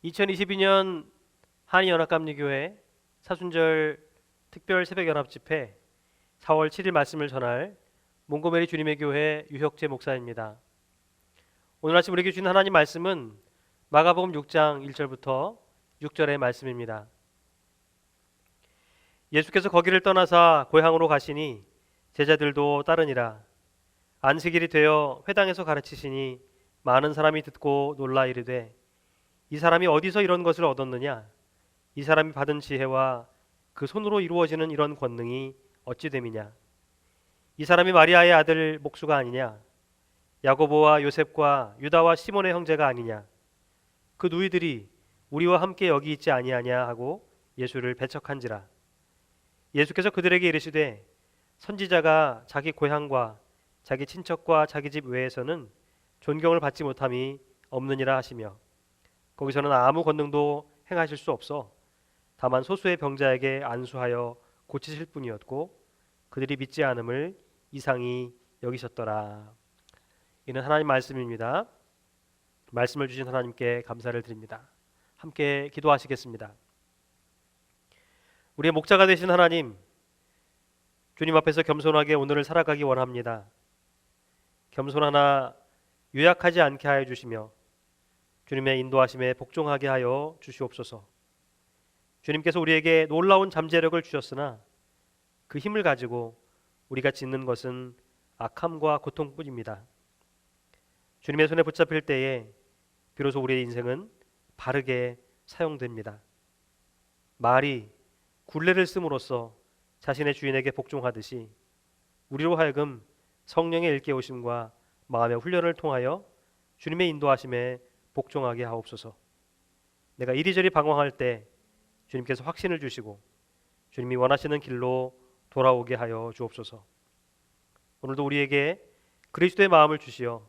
2022년 한의연합감리교회 사순절 특별 새벽연합집회 4월 7일 말씀을 전할 몽고메리 주님의 교회 유혁재 목사입니다. 오늘 아침 우리에게 주신 하나님 말씀은 마가복음 6장 1절부터 6절의 말씀입니다. 예수께서 거기를 떠나사 고향으로 가시니 제자들도 따르니라. 안식일이 되어 회당에서 가르치시니 많은 사람이 듣고 놀라 이르되 이 사람이 어디서 이런 것을 얻었느냐? 이 사람이 받은 지혜와 그 손으로 이루어지는 이런 권능이 어찌 됨이냐? 이 사람이 마리아의 아들 목수가 아니냐? 야고보와 요셉과 유다와 시몬의 형제가 아니냐? 그 누이들이 우리와 함께 여기 있지 아니하냐 하고 예수를 배척한지라. 예수께서 그들에게 이르시되 선지자가 자기 고향과 자기 친척과 자기 집 외에서는 존경을 받지 못함이 없느니라 하시며 거기서는 아무 권능도 행하실 수 없어 다만 소수의 병자에게 안수하여 고치실 뿐이었고 그들이 믿지 않음을 이상히 여기셨더라. 이는 하나님 말씀입니다. 말씀을 주신 하나님께 감사를 드립니다. 함께 기도하시겠습니다. 우리의 목자가 되신 하나님, 주님 앞에서 겸손하게 오늘을 살아가기 원합니다. 겸손하나 유약하지 않게 하여 주시며 주님의 인도하심에 복종하게 하여 주시옵소서. 주님께서 우리에게 놀라운 잠재력을 주셨으나 그 힘을 가지고 우리가 짓는 것은 악함과 고통뿐입니다. 주님의 손에 붙잡힐 때에 비로소 우리의 인생은 바르게 사용됩니다. 말이 굴레를 씀으로써 자신의 주인에게 복종하듯이 우리로 하여금 성령의 일깨우심과 마음의 훈련을 통하여 주님의 인도하심에 복종하게 하옵소서. 내가 이리저리 방황할 때 주님께서 확신을 주시고 주님이 원하시는 길로 돌아오게 하여 주옵소서. 오늘도 우리에게 그리스도의 마음을 주시어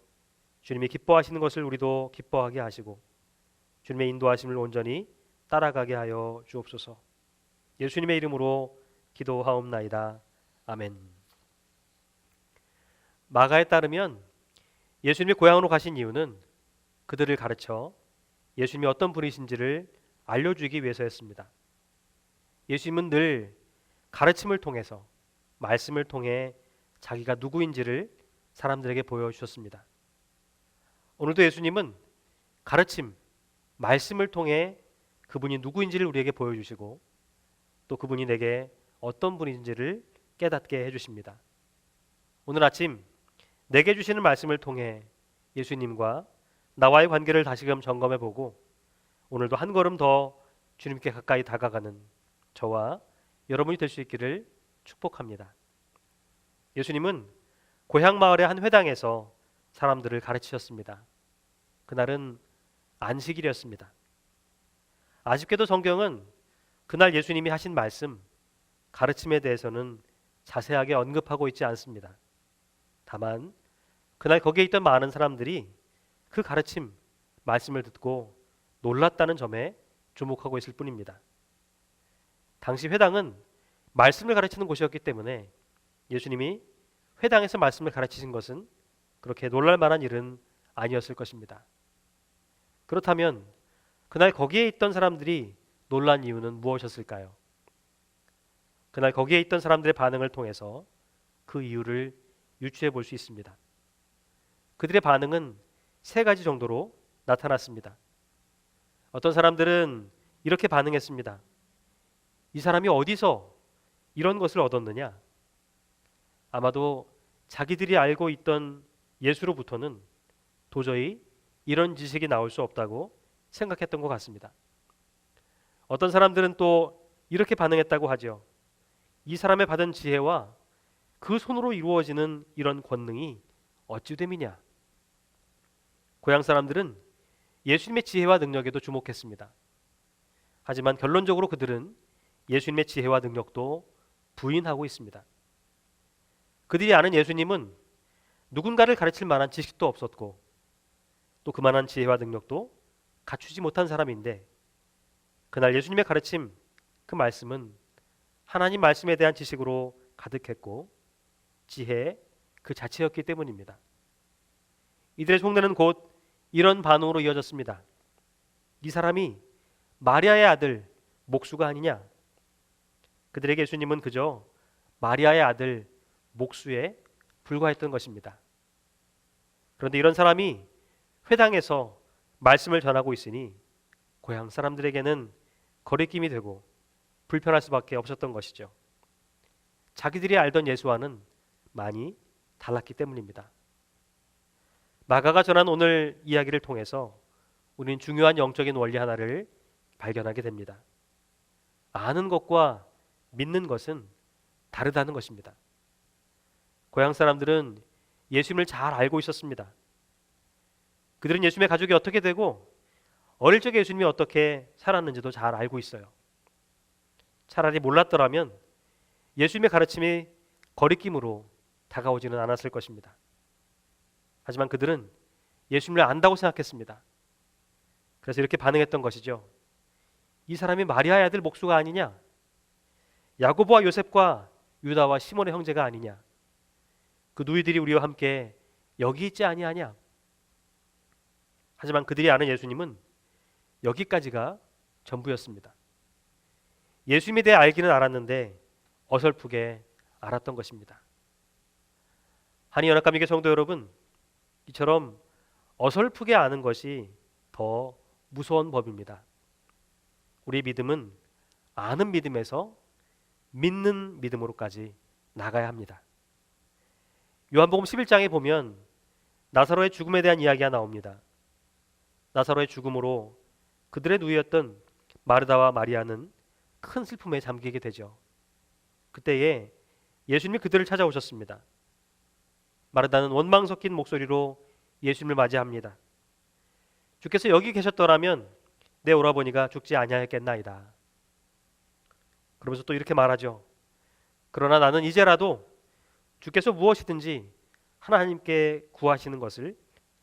주님이 기뻐하시는 것을 우리도 기뻐하게 하시고 주님의 인도하심을 온전히 따라가게 하여 주옵소서. 예수님의 이름으로 기도하옵나이다. 아멘. 마가에 따르면 예수님이 고향으로 가신 이유는 그들을 가르쳐 예수님이 어떤 분이신지를 알려주기 위해서였습니다. 예수님은 늘 가르침을 통해서 말씀을 통해 자기가 누구인지를 사람들에게 보여주셨습니다. 오늘도 예수님은 가르침, 말씀을 통해 그분이 누구인지를 우리에게 보여주시고 또 그분이 내게 어떤 분인지를 깨닫게 해주십니다. 오늘 아침 내게 주시는 말씀을 통해 예수님과 나와의 관계를 다시금 점검해보고 오늘도 한 걸음 더 주님께 가까이 다가가는 저와 여러분이 될 수 있기를 축복합니다. 예수님은 고향 마을의 한 회당에서 사람들을 가르치셨습니다. 그날은 안식일이었습니다. 아쉽게도 성경은 그날 예수님이 하신 말씀, 가르침에 대해서는 자세하게 언급하고 있지 않습니다. 다만 그날 거기에 있던 많은 사람들이 그 가르침, 말씀을 듣고 놀랐다는 점에 주목하고 있을 뿐입니다. 당시 회당은 말씀을 가르치는 곳이었기 때문에 예수님이 회당에서 말씀을 가르치신 것은 그렇게 놀랄 만한 일은 아니었을 것입니다. 그렇다면 그날 거기에 있던 사람들이 놀란 이유는 무엇이었을까요? 그날 거기에 있던 사람들의 반응을 통해서 그 이유를 유추해 볼 수 있습니다. 그들의 반응은 세 가지 정도로 나타났습니다. 어떤 사람들은 이렇게 반응했습니다. 이 사람이 어디서 이런 것을 얻었느냐? 아마도 자기들이 알고 있던 예수로부터는 도저히 이런 지식이 나올 수 없다고 생각했던 것 같습니다. 어떤 사람들은 또 이렇게 반응했다고 하죠. 이 사람의 받은 지혜와 그 손으로 이루어지는 이런 권능이 어찌 됨이냐? 고향 사람들은 예수님의 지혜와 능력에도 주목했습니다. 하지만 결론적으로 그들은 예수님의 지혜와 능력도 부인하고 있습니다. 그들이 아는 예수님은 누군가를 가르칠 만한 지식도 없었고 또 그만한 지혜와 능력도 갖추지 못한 사람인데 그날 예수님의 가르침, 그 말씀은 하나님 말씀에 대한 지식으로 가득했고 지혜 그 자체였기 때문입니다. 이들의 속내는 곧 이런 반응으로 이어졌습니다. 이 사람이 마리아의 아들 목수가 아니냐? 그들에게 예수님은 그저 마리아의 아들 목수에 불과했던 것입니다. 그런데 이런 사람이 회당에서 말씀을 전하고 있으니 고향 사람들에게는 거리낌이 되고 불편할 수밖에 없었던 것이죠. 자기들이 알던 예수와는 많이 달랐기 때문입니다. 마가가 전한 오늘 이야기를 통해서 우리는 중요한 영적인 원리 하나를 발견하게 됩니다. 아는 것과 믿는 것은 다르다는 것입니다. 고향 사람들은 예수님을 잘 알고 있었습니다. 그들은 예수님의 가족이 어떻게 되고 어릴 적에 예수님이 어떻게 살았는지도 잘 알고 있어요. 차라리 몰랐더라면 예수님의 가르침이 거리낌으로 다가오지는 않았을 것입니다. 하지만 그들은 예수님을 안다고 생각했습니다. 그래서 이렇게 반응했던 것이죠. 이 사람이 마리아의 아들 목수가 아니냐? 야고보와 요셉과 유다와 시몬의 형제가 아니냐? 그 누이들이 우리와 함께 여기 있지 아니하냐? 하지만 그들이 아는 예수님은 여기까지가 전부였습니다. 예수님에 대해 알기는 알았는데 어설프게 알았던 것입니다. 한인연합감리교 성도 여러분, 이처럼 어설프게 아는 것이 더 무서운 법입니다. 우리 믿음은 아는 믿음에서 믿는 믿음으로까지 나가야 합니다. 요한복음 11장에 보면 나사로의 죽음에 대한 이야기가 나옵니다. 나사로의 죽음으로 그들의 누이였던 마르다와 마리아는 큰 슬픔에 잠기게 되죠. 그때에 예수님이 그들을 찾아오셨습니다. 마르다는 원망 섞인 목소리로 예수님을 맞이합니다. 주께서 여기 계셨더라면 내 오라버니가 죽지 아니하였겠나이다. 그러면서 또 이렇게 말하죠. 그러나 나는 이제라도 주께서 무엇이든지 하나님께 구하시는 것을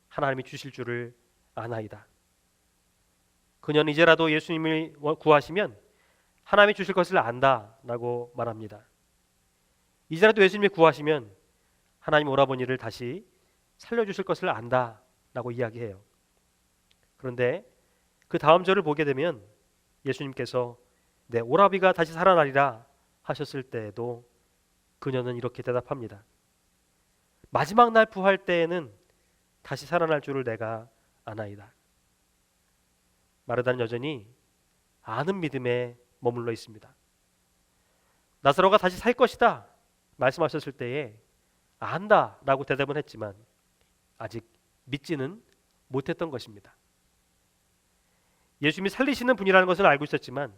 하나님이 주실 줄을 아나이다. 그녀는 이제라도 예수님을 구하시면 하나님이 주실 것을 안다라고 말합니다. 이제라도 예수님이 구하시면 하나님 오라버니를 다시 살려주실 것을 안다라고 이야기해요. 그런데 그 다음 절을 보게 되면 예수님께서 내 오라비가 다시 살아나리라 하셨을 때에도 그녀는 이렇게 대답합니다. 마지막 날 부활 때에는 다시 살아날 줄을 내가 아나이다. 마르다는 여전히 아는 믿음에 머물러 있습니다. 나사로가 다시 살 것이다 말씀하셨을 때에 안다라고 대답은 했지만 아직 믿지는 못했던 것입니다. 예수님이 살리시는 분이라는 것을 알고 있었지만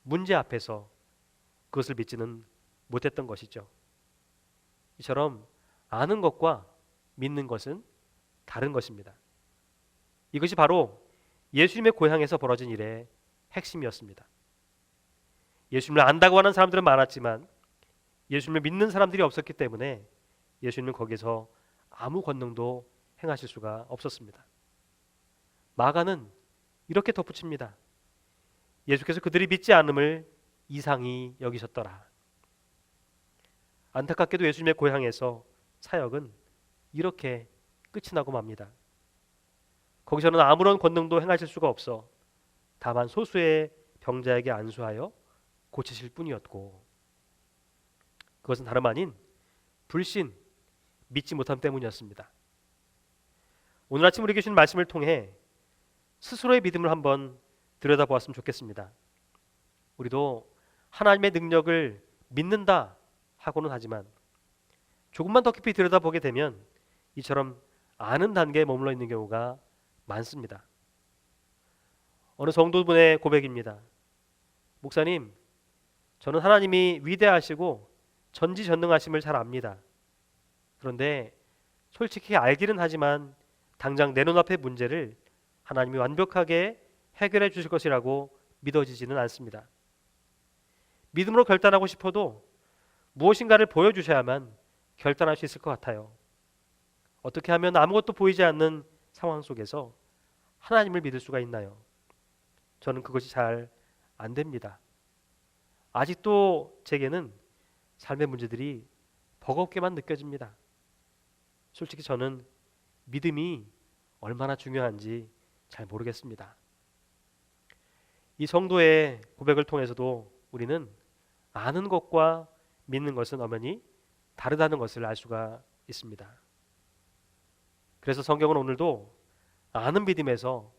문제 앞에서 그것을 믿지는 못했던 것이죠. 이처럼 아는 것과 믿는 것은 다른 것입니다. 이것이 바로 예수님의 고향에서 벌어진 일의 핵심이었습니다. 예수님을 안다고 하는 사람들은 많았지만 예수님을 믿는 사람들이 없었기 때문에 예수님은 거기서 아무 권능도 행하실 수가 없었습니다. 마가는 이렇게 덧붙입니다. 예수께서 그들이 믿지 않음을 이상히 여기셨더라. 안타깝게도 예수님의 고향에서 사역은 이렇게 끝이 나고 맙니다. 거기서는 아무런 권능도 행하실 수가 없어 다만 소수의 병자에게 안수하여 고치실 뿐이었고, 그것은 다름 아닌 불신, 믿지 못함 때문이었습니다. 오늘 아침 우리 주신 말씀을 통해 스스로의 믿음을 한번 들여다보았으면 좋겠습니다. 우리도 하나님의 능력을 믿는다 하고는 하지만 조금만 더 깊이 들여다보게 되면 이처럼 아는 단계에 머물러 있는 경우가 많습니다. 어느 성도분의 고백입니다. 목사님, 저는 하나님이 위대하시고 전지전능하심을 잘 압니다. 그런데 솔직히 알기는 하지만 당장 내 눈앞의 문제를 하나님이 완벽하게 해결해 주실 것이라고 믿어지지는 않습니다. 믿음으로 결단하고 싶어도 무엇인가를 보여주셔야만 결단할 수 있을 것 같아요. 어떻게 하면 아무것도 보이지 않는 상황 속에서 하나님을 믿을 수가 있나요? 저는 그것이 잘 안 됩니다. 아직도 제게는 삶의 문제들이 버겁게만 느껴집니다. 솔직히 저는 믿음이 얼마나 중요한지 잘 모르겠습니다. 이 성도의 고백을 통해서도 우리는 아는 것과 믿는 것은 엄연히 다르다는 것을 알 수가 있습니다. 그래서 성경은 오늘도 아는 믿음에서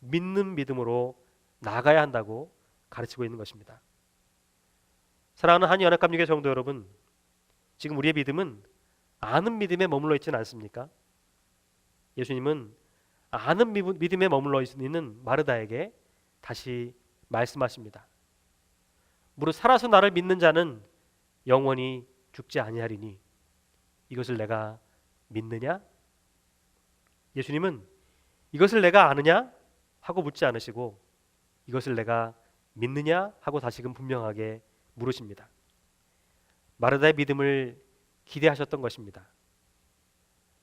믿는 믿음으로 나아가야 한다고 가르치고 있는 것입니다. 사랑하는 한연합감리교 성도 여러분, 지금 우리의 믿음은 아는 믿음에 머물러 있지는 않습니까? 예수님은 아는 믿음에 머물러 있는 마르다에게 다시 말씀하십니다. 무릇 살아서 나를 믿는 자는 영원히 죽지 아니하리니 이것을 내가 믿느냐? 예수님은 이것을 내가 아느냐? 하고 묻지 않으시고 이것을 내가 믿느냐? 하고 다시금 분명하게 물으십니다. 마르다의 믿음을 기대하셨던 것입니다.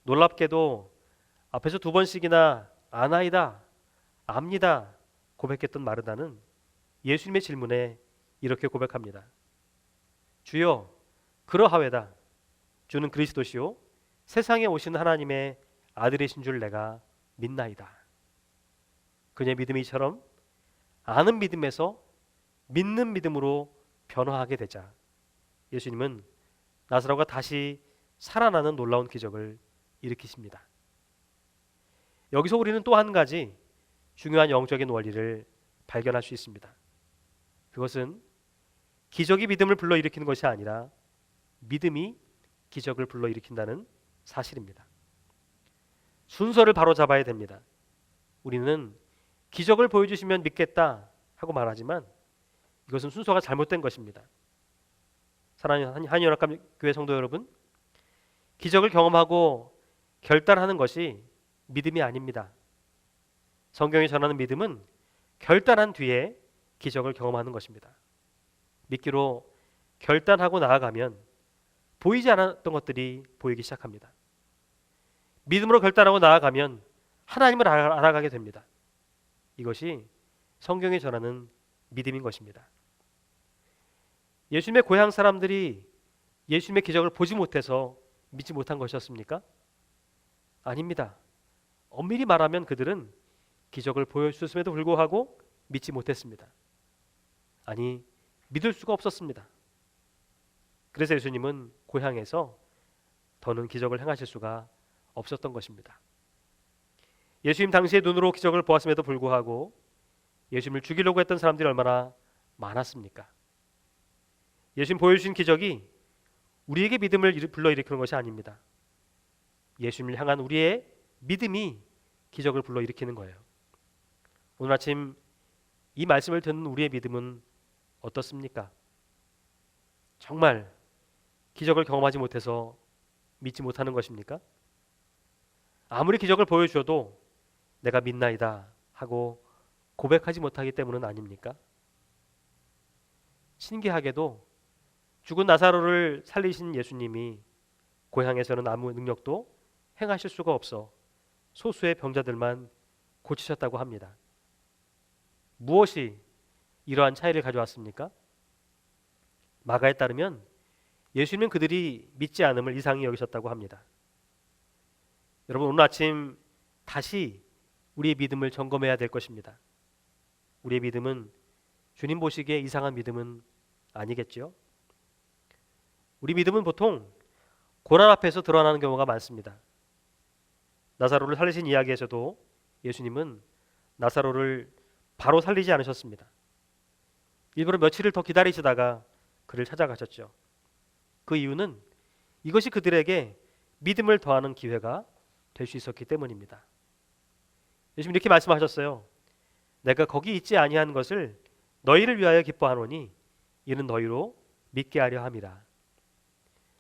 놀랍게도 앞에서 2번씩이나 아나이다, 압니다 고백했던 마르다는 예수님의 질문에 이렇게 고백합니다. 주여, 그러하외다. 주는 그리스도시요 세상에 오신 하나님의 아들이신 줄 내가 믿나이다. 그녀의 믿음이 이처럼 아는 믿음에서 믿는 믿음으로 변화하게 되자 예수님은 나사로가 다시 살아나는 놀라운 기적을 일으키십니다. 여기서 우리는 또 한 가지 중요한 영적인 원리를 발견할 수 있습니다. 그것은 기적이 믿음을 불러일으키는 것이 아니라 믿음이 기적을 불러일으킨다는 사실입니다. 순서를 바로 잡아야 됩니다. 우리는 기적을 보여주시면 믿겠다 하고 말하지만 이것은 순서가 잘못된 것입니다. 사랑하는 한연합교회 성도 여러분, 기적을 경험하고 결단하는 것이 믿음이 아닙니다. 성경이 전하는 믿음은 결단한 뒤에 기적을 경험하는 것입니다. 믿기로 결단하고 나아가면 보이지 않았던 것들이 보이기 시작합니다. 믿음으로 결단하고 나아가면 하나님을 알아가게 됩니다. 이것이 성경이 전하는 믿음인 것입니다. 예수님의 고향 사람들이 예수님의 기적을 보지 못해서 믿지 못한 것이었습니까? 아닙니다. 엄밀히 말하면 그들은 기적을 보여주셨음에도 불구하고 믿지 못했습니다. 아니, 믿을 수가 없었습니다. 그래서 예수님은 고향에서 더는 기적을 행하실 수가 없었던 것입니다. 예수님 당시의 눈으로 기적을 보았음에도 불구하고 예수님을 죽이려고 했던 사람들이 얼마나 많았습니까? 예수님 보여주신 기적이 우리에게 믿음을 불러일으키는 것이 아닙니다. 예수님을 향한 우리의 믿음이 기적을 불러일으키는 거예요. 오늘 아침 이 말씀을 듣는 우리의 믿음은 어떻습니까? 정말 기적을 경험하지 못해서 믿지 못하는 것입니까? 아무리 기적을 보여주어도 내가 믿나이다 하고 고백하지 못하기 때문은 아닙니까? 신기하게도 죽은 나사로를 살리신 예수님이 고향에서는 아무 능력도 행하실 수가 없어 소수의 병자들만 고치셨다고 합니다. 무엇이 이러한 차이를 가져왔습니까? 마가에 따르면 예수님은 그들이 믿지 않음을 이상히 여기셨다고 합니다. 여러분, 오늘 아침 다시 우리의 믿음을 점검해야 될 것입니다. 우리의 믿음은 주님 보시기에 이상한 믿음은 아니겠죠? 우리 믿음은 보통 고난 앞에서 드러나는 경우가 많습니다. 나사로를 살리신 이야기에서도 예수님은 나사로를 바로 살리지 않으셨습니다. 일부러 며칠을 더 기다리시다가 그를 찾아가셨죠. 그 이유는 이것이 그들에게 믿음을 더하는 기회가 될 수 있었기 때문입니다. 예수님 이렇게 말씀하셨어요. 내가 거기 있지 아니한 것을 너희를 위하여 기뻐하노니 이는 너희로 믿게 하려 함이라.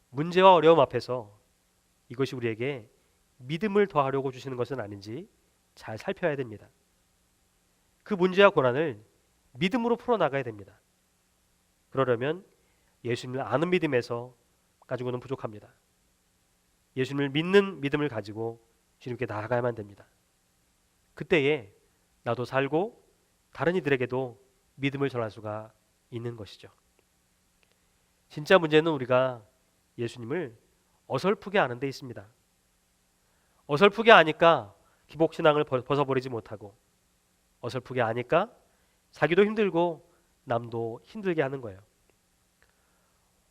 문제와 어려움 앞에서 이것이 우리에게 믿음을 더하려고 주시는 것은 아닌지 잘 살펴야 됩니다. 그 문제와 고난을 믿음으로 풀어나가야 됩니다. 그러려면 예수님을 아는 믿음에서 가지고는 부족합니다. 예수님을 믿는 믿음을 가지고 주님께 나아가야만 됩니다. 그때에 나도 살고 다른 이들에게도 믿음을 전할 수가 있는 것이죠. 진짜 문제는 우리가 예수님을 어설프게 아는 데 있습니다. 어설프게 아니까 기복신앙을 벗어버리지 못하고 어설프게 아니까 자기도 힘들고 남도 힘들게 하는 거예요.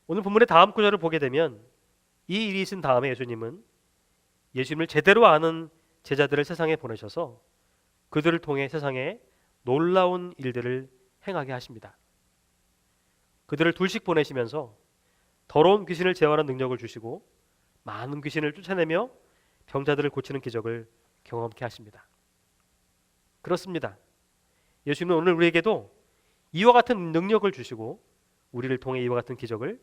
오늘 본문의 다음 구절을 보게 되면 이 일이 있은 다음에 예수님을 제대로 아는 제자들을 세상에 보내셔서 그들을 통해 세상에 놀라운 일들을 행하게 하십니다. 그들을 둘씩 보내시면서 더러운 귀신을 제어하는 능력을 주시고 많은 귀신을 쫓아내며 병자들을 고치는 기적을 경험케 하십니다. 그렇습니다. 예수님은 오늘 우리에게도 이와 같은 능력을 주시고 우리를 통해 이와 같은 기적을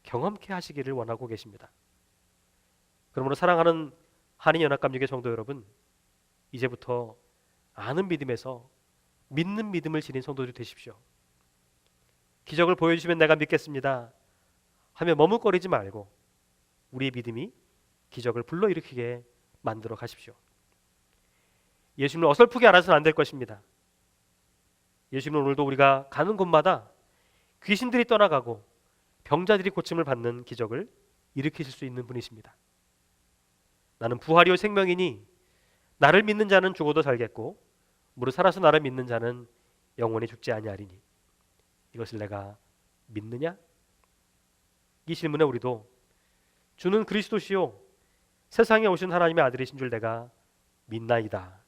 경험케 하시기를 원하고 계십니다. 그러므로 사랑하는 한인연합감리교 성도 여러분, 이제부터 아는 믿음에서 믿는 믿음을 지닌 성도들이 되십시오. 기적을 보여주시면 내가 믿겠습니다 하며 머뭇거리지 말고 우리의 믿음이 기적을 불러일으키게 만들어 가십시오. 예수님을 어설프게 알아서는 안 될 것입니다. 예수님은 오늘도 우리가 가는 곳마다 귀신들이 떠나가고 병자들이 고침을 받는 기적을 일으키실 수 있는 분이십니다. 나는 부활이요 생명이니 나를 믿는 자는 죽어도 살겠고 무릇 살아서 나를 믿는 자는 영원히 죽지 아니하리니 이것을 내가 믿느냐? 이 질문에 우리도 주는 그리스도시요 세상에 오신 하나님의 아들이신 줄 내가 믿나이다.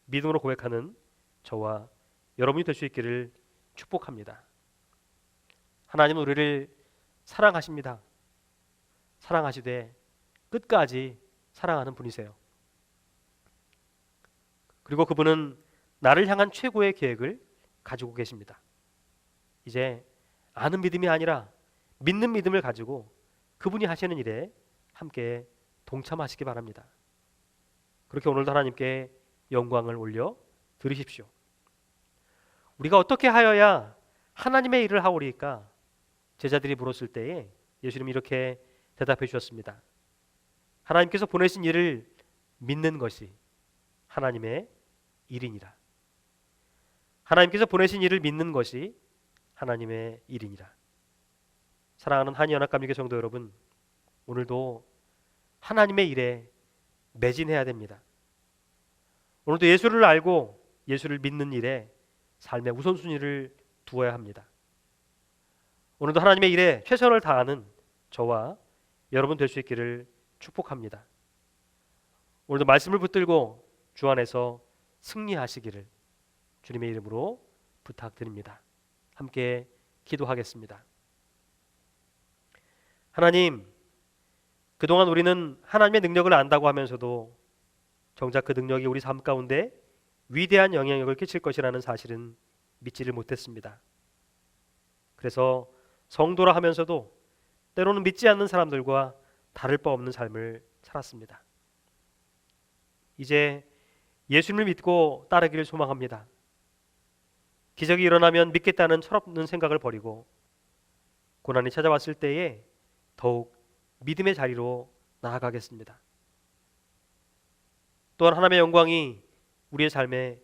믿음으로 고백하는 저와 여러분이 될 수 있기를 축복합니다. 하나님은 우리를 사랑하십니다. 사랑하시되 끝까지 사랑하는 분이세요. 그리고 그분은 나를 향한 최고의 계획을 가지고 계십니다. 이제 아는 믿음이 아니라 믿는 믿음을 가지고 그분이 하시는 일에 함께 동참하시기 바랍니다. 그렇게 오늘도 하나님께 영광을 올려 드리십시오. 우리가 어떻게 하여야 하나님의 일을 하오리까? 제자들이 물었을 때에 예수님이 이렇게 대답해 주셨습니다. 하나님께서 보내신 일을 믿는 것이 하나님의 일이니라. 하나님께서 보내신 일을 믿는 것이 하나님의 일이니라. 사랑하는 한인연합감리교 성도 여러분, 오늘도 하나님의 일에 매진해야 됩니다. 오늘도 예수를 알고 예수를 믿는 일에 삶의 우선순위를 두어야 합니다. 오늘도 하나님의 일에 최선을 다하는 저와 여러분 될 수 있기를 축복합니다. 오늘도 말씀을 붙들고 주 안에서 승리하시기를 주님의 이름으로 부탁드립니다. 함께 기도하겠습니다. 하나님, 그동안 우리는 하나님의 능력을 안다고 하면서도 정작 그 능력이 우리 삶 가운데 위대한 영향력을 끼칠 것이라는 사실은 믿지를 못했습니다. 그래서 성도라 하면서도 때로는 믿지 않는 사람들과 다를 바 없는 삶을 살았습니다. 이제 예수님을 믿고 따르기를 소망합니다. 기적이 일어나면 믿겠다는 철없는 생각을 버리고 고난이 찾아왔을 때에 더욱 믿음의 자리로 나아가겠습니다. 또한 하나님의 영광이 우리의 삶에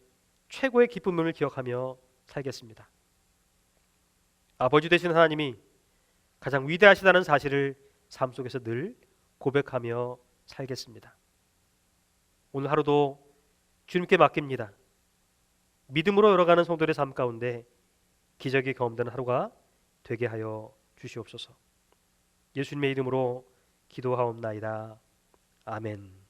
최고의 기쁨을 기억하며 살겠습니다. 아버지 되신 하나님이 가장 위대하시다는 사실을 삶 속에서 늘 고백하며 살겠습니다. 오늘 하루도 주님께 맡깁니다. 믿음으로 열어가는 성도들의 삶 가운데 기적이 경험되는 하루가 되게 하여 주시옵소서. 예수님의 이름으로 기도하옵나이다. 아멘.